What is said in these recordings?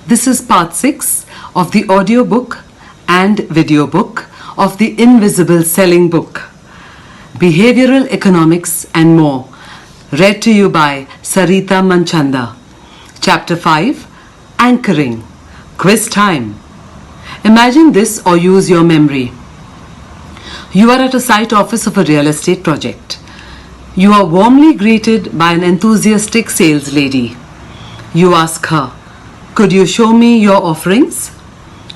This is part 6 of the audiobook and video book of the Invisible Selling Book, Behavioral Economics and More, read to you by Sarita Manchanda. Chapter 5, Anchoring. Quiz time. Imagine this or use your memory. You are at a site office of a real estate project. You are warmly greeted by an enthusiastic sales lady. You ask her, "Could you show me your offerings?"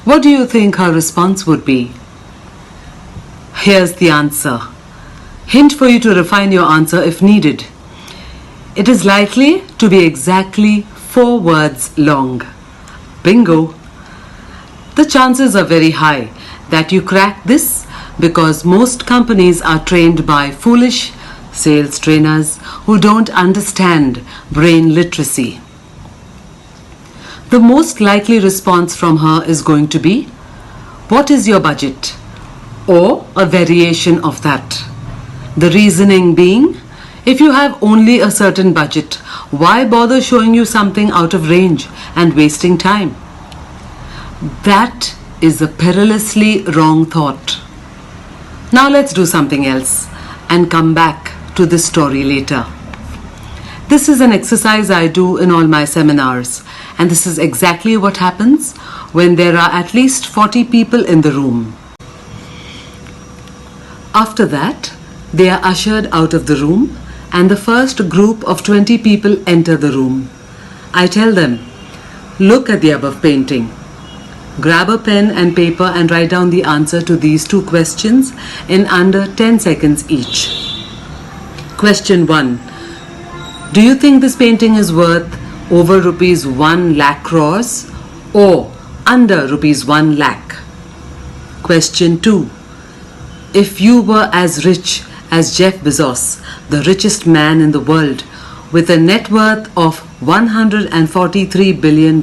What do you think her response would be? Here's the answer. Hint for you to refine your answer if needed. It is likely to be exactly 4 words long. Bingo! The chances are very high that you crack this because most companies are trained by foolish sales trainers who don't understand brain literacy. The most likely response from her is going to be, "What is your budget?" or a variation of that. The reasoning being, if you have only a certain budget, why bother showing you something out of range and wasting time? That is a perilously wrong thought. Now let's do something else and come back to this story later. This is an exercise I do in all my seminars, and this is exactly what happens when there are at least 40 people in the room. After that, they are ushered out of the room and the first group of 20 people enter the room. I tell them, "Look at the above painting. Grab a pen and paper and write down the answer to these 2 questions in under 10 seconds each." Question 1. Do you think this painting is worth over rupees 1 lakh crores or under rupees 1 lakh? Question 2. If you were as rich as Jeff Bezos, the richest man in the world, with a net worth of $143 billion,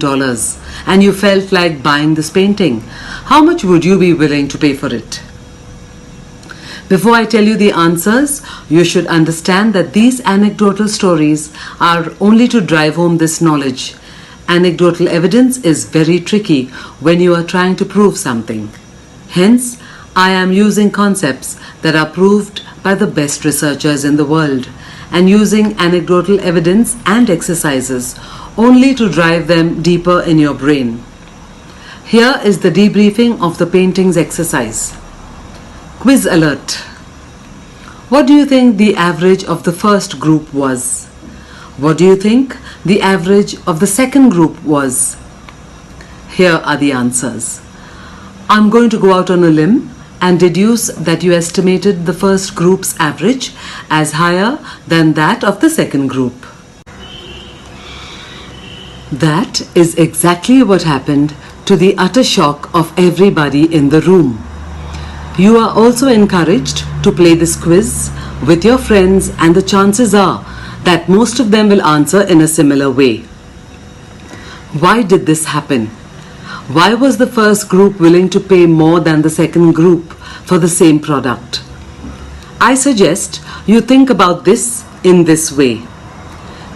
and you felt like buying this painting, how much would you be willing to pay for it? Before I tell you the answers, you should understand that these anecdotal stories are only to drive home this knowledge. Anecdotal evidence is very tricky when you are trying to prove something. Hence, I am using concepts that are proved by the best researchers in the world and using anecdotal evidence and exercises only to drive them deeper in your brain. Here is the debriefing of the paintings exercise. Quiz alert. What do you think the average of the first group was? What do you think the average of the second group was? Here are the answers. I'm going to go out on a limb and deduce that you estimated the first group's average as higher than that of the second group. That is exactly what happened, to the utter shock of everybody in the room. You are also encouraged to play this quiz with your friends, and the chances are that most of them will answer in a similar way. Why did this happen? Why was the first group willing to pay more than the second group for the same product? I suggest you think about this in this way.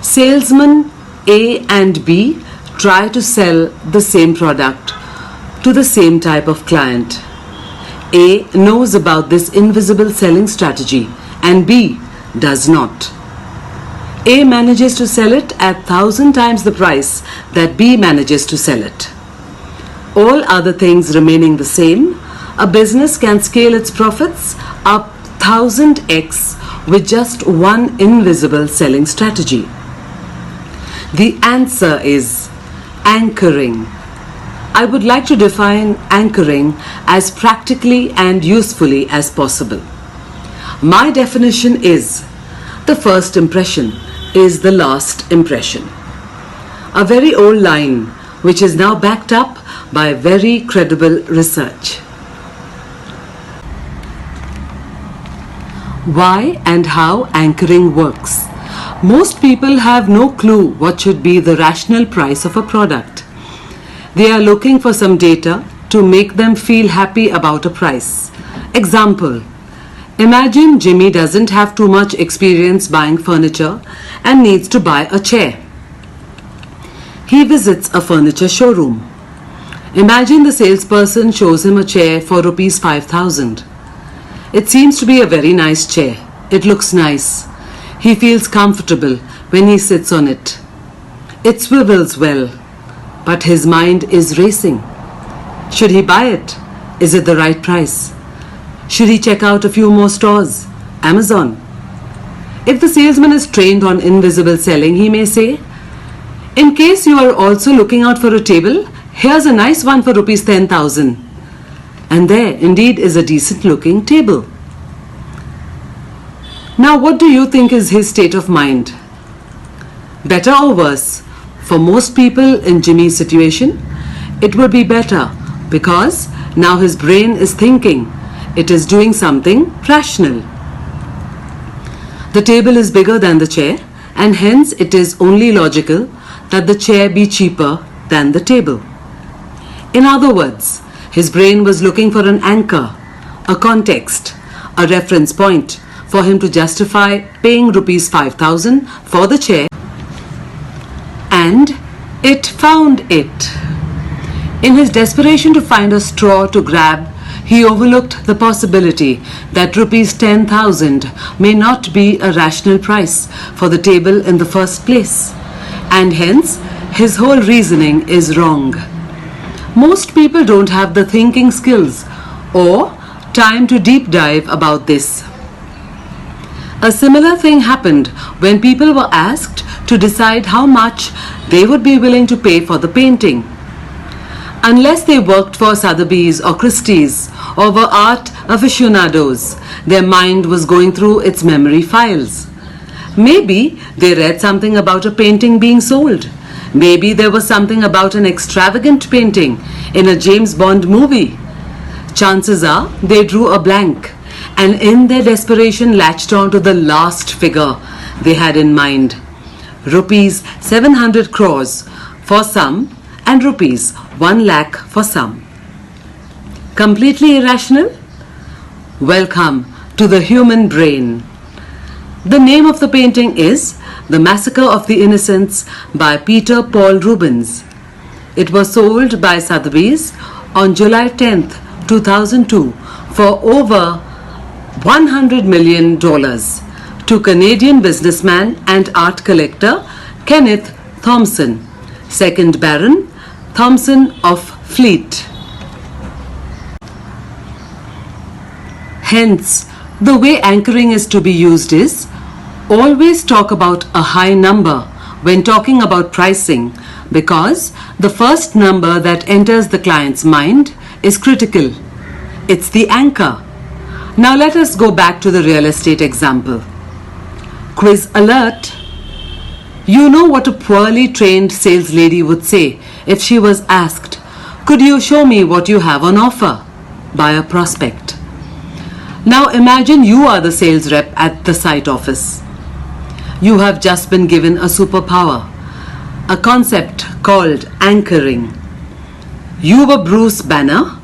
Salesmen A and B try to sell the same product to the same type of client. A knows about this invisible selling strategy and B does not. A manages to sell it at 1,000 times the price that B manages to sell it. All other things remaining the same, a business can scale its profits up 1000x with just one invisible selling strategy. The answer is anchoring. I would like to define anchoring as practically and usefully as possible. My definition is, the first impression is the last impression. A very old line which is now backed up by very credible research. Why and how anchoring works. Most people have no clue what should be the rational price of a product. They are looking for some data to make them feel happy about a price. Example, imagine Jimmy doesn't have too much experience buying furniture and needs to buy a chair. He visits a furniture showroom. Imagine the salesperson shows him a chair for rupees 5,000. It seems to be a very nice chair. It looks nice. He feels comfortable when he sits on it. It swivels well, but his mind is racing. Should he buy it? Is it the right price? Should he check out a few more stores? Amazon. If the salesman is trained on invisible selling, he may say, in case you are also looking out for a table, here's a nice one for rupees 10,000. And there indeed is a decent looking table. Now what do you think is his state of mind? Better or worse? For most people in Jimmy's situation, it would be better because now his brain is thinking. It is doing something rational. The table is bigger than the chair and hence it is only logical that the chair be cheaper than the table. In other words, his brain was looking for an anchor, a context, a reference point for him to justify paying rupees 5,000 for the chair, and it found it. In his desperation to find a straw to grab, he overlooked the possibility that rupees 10,000 may not be a rational price for the table in the first place, and hence his whole reasoning is wrong. Most people don't have the thinking skills or time to deep dive about this. A similar thing happened when people were asked to decide how much they would be willing to pay for the painting. Unless they worked for Sotheby's or Christie's or were art aficionados, their mind was going through its memory files. Maybe they read something about a painting being sold. Maybe there was something about an extravagant painting in a James Bond movie. Chances are they drew a blank and in their desperation latched on to the last figure they had in mind. Rupees 700 crores for some and rupees 1 lakh for some. Completely irrational? Welcome to the human brain. The name of the painting is The Massacre of the Innocents by Peter Paul Rubens. It was sold by Sotheby's on July 10th, 2002 for over $100 million to Canadian businessman and art collector Kenneth Thompson, 2nd Baron Thompson of Fleet. Hence, the way anchoring is to be used is always talk about a high number when talking about pricing because the first number that enters the client's mind is critical. It's the anchor. Now let us go back to the real estate example. Quiz alert. You know what a poorly trained sales lady would say if she was asked, could you show me what you have on offer by a prospect? Now imagine you are the sales rep at the site office. You have just been given a superpower, a concept called anchoring. You were Bruce Banner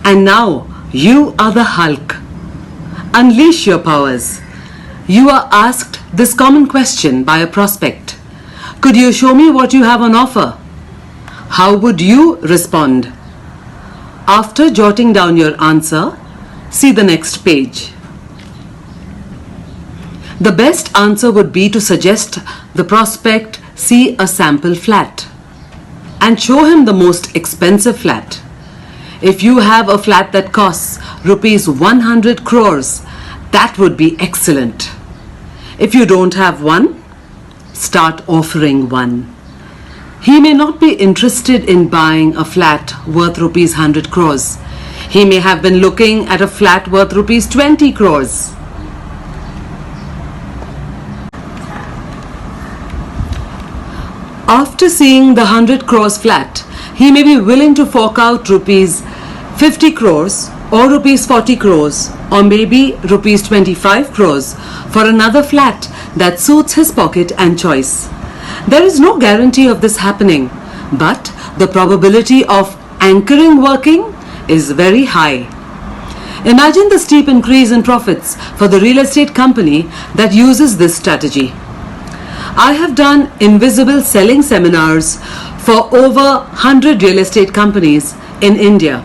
and now you are the Hulk. Unleash your powers. You are asked this common question by a prospect. Could you show me what you have on offer? How would you respond? After jotting down your answer, see the next page. The best answer would be to suggest the prospect see a sample flat and show him the most expensive flat. If you have a flat that costs rupees 100 crores, that would be excellent. If you don't have one, start offering one. He may not be interested in buying a flat worth rupees 100 crores. He may have been looking at a flat worth rupees 20 crores. After seeing the 100 crores flat, he may be willing to fork out rupees 50 crores or rupees 40 crores or maybe rupees 25 crores for another flat that suits his pocket and choice. There is no guarantee of this happening, but the probability of anchoring working is very high. Imagine the steep increase in profits for the real estate company that uses this strategy. I have done invisible selling seminars for over 100 real estate companies in India.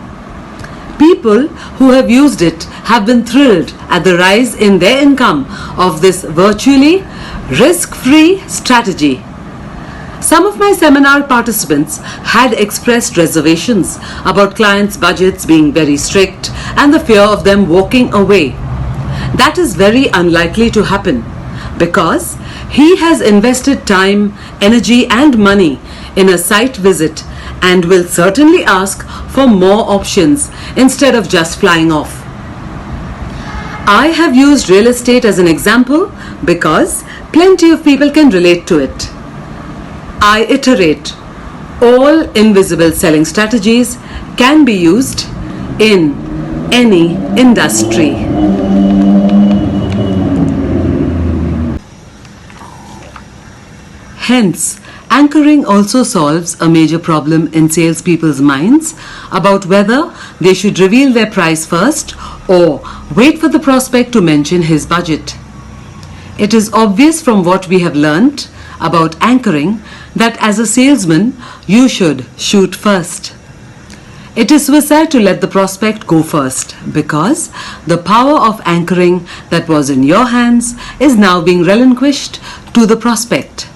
People who have used it have been thrilled at the rise in their income of this virtually risk-free strategy. Some of my seminar participants had expressed reservations about clients' budgets being very strict and the fear of them walking away. That is very unlikely to happen because he has invested time, energy and money in a site visit and will certainly ask for more options instead of just flying off. I have used real estate as an example because plenty of people can relate to it. I iterate, all invisible selling strategies can be used in any industry. Hence, anchoring also solves a major problem in salespeople's minds about whether they should reveal their price first or wait for the prospect to mention his budget. It is obvious from what we have learnt about anchoring that as a salesman you should shoot first. It is suicide to let the prospect go first because the power of anchoring that was in your hands is now being relinquished to the prospect.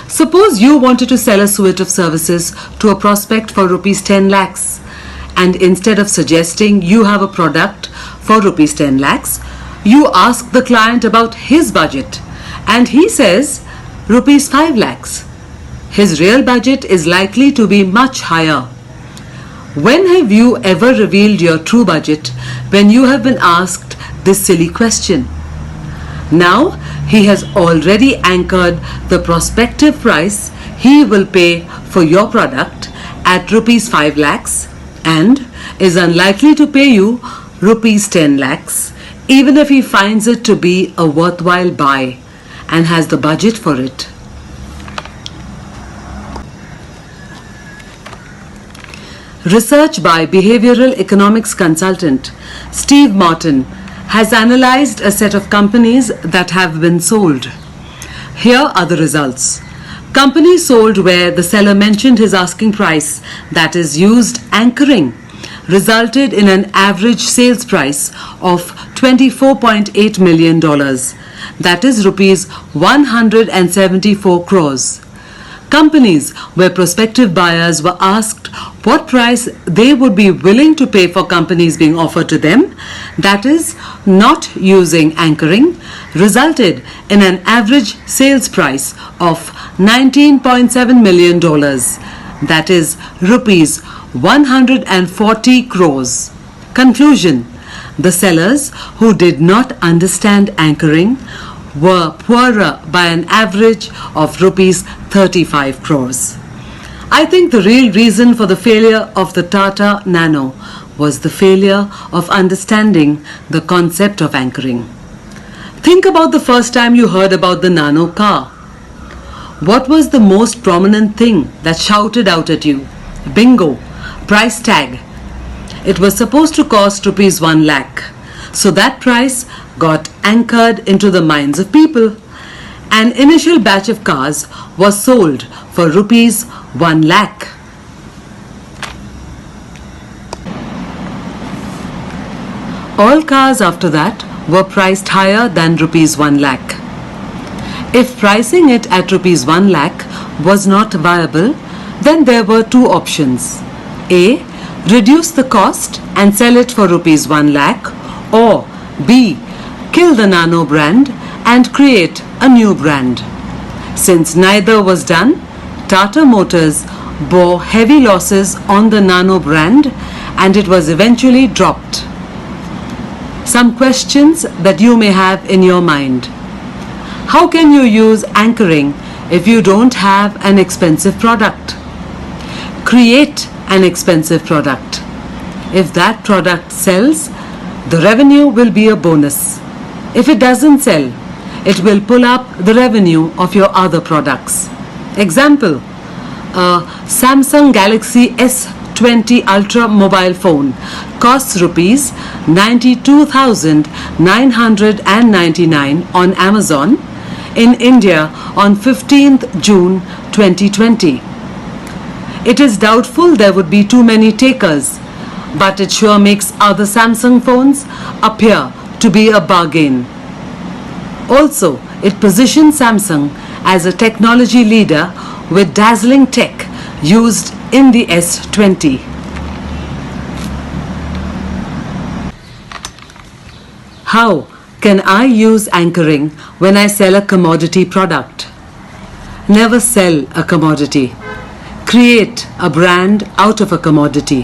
Suppose you wanted to sell a suite of services to a prospect for rupees 10 lakhs and instead of suggesting you have a product for rupees 10 lakhs, you ask the client about his budget and he says rupees 5 lakhs. His real budget is likely to be much higher. When have you ever revealed your true budget when you have been asked this silly question? Now he has already anchored the prospective price he will pay for your product at rupees 5 lakhs and is unlikely to pay you rupees 10 lakhs even if he finds it to be a worthwhile buy and has the budget for it. Research by behavioral economics consultant Steve Martin has analyzed a set of companies that have been sold. Here are the results. Companies sold where the seller mentioned his asking price, that is used anchoring, resulted in an average sales price of $24.8 million, that is rupees 174 crores. Companies where prospective buyers were asked what price they would be willing to pay for companies being offered to them, that is not using anchoring, resulted in an average sales price of $19.7 million, that is rupees 140 crores. Conclusion: the sellers who did not understand anchoring were poorer by an average of rupees 35 crores. I think the real reason for the failure of the Tata Nano was the failure of understanding the concept of anchoring. Think about the first time you heard about the Nano car. What was the most prominent thing that shouted out at you? Bingo! Price tag. It was supposed to cost rupees 1 lakh. So that price got anchored into the minds of people. An initial batch of cars was sold for rupees 1 lakh. All cars after that were priced higher than rupees 1 lakh. If pricing it at rupees 1 lakh was not viable, then there were two options. A. Reduce the cost and sell it for rupees 1 lakh, or B. Kill the Nano brand and create a new brand. Since neither was done, Tata Motors bore heavy losses on the Nano brand and it was eventually dropped. Some questions that you may have in your mind. How can you use anchoring if you don't have an expensive product? Create an expensive product. If that product sells, the revenue will be a bonus. If it doesn't sell, it will pull up the revenue of your other products. Example, a Samsung Galaxy S20 Ultra mobile phone costs rupees 92,999 on Amazon in India on 15th June 2020. It is doubtful there would be too many takers, but it sure makes other Samsung phones appear to be a bargain. Also, it positions Samsung as a technology leader with dazzling tech used in the S20. How can I use anchoring when I sell a commodity product? Never sell a commodity. Create a brand out of a commodity.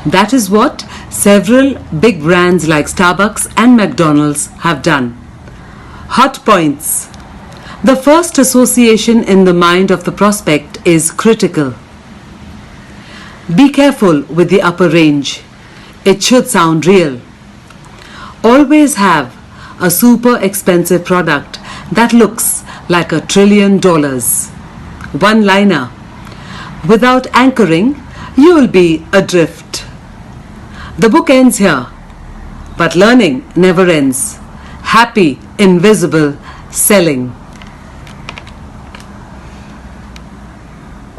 That is what several big brands like Starbucks and McDonald's have done. Hot points. The first association in the mind of the prospect is critical. Be careful with the upper range. It should sound real. Always have a super expensive product that looks like $1 trillion. One-liner. Without anchoring, you will be adrift. The book ends here, but learning never ends. Happy, invisible selling.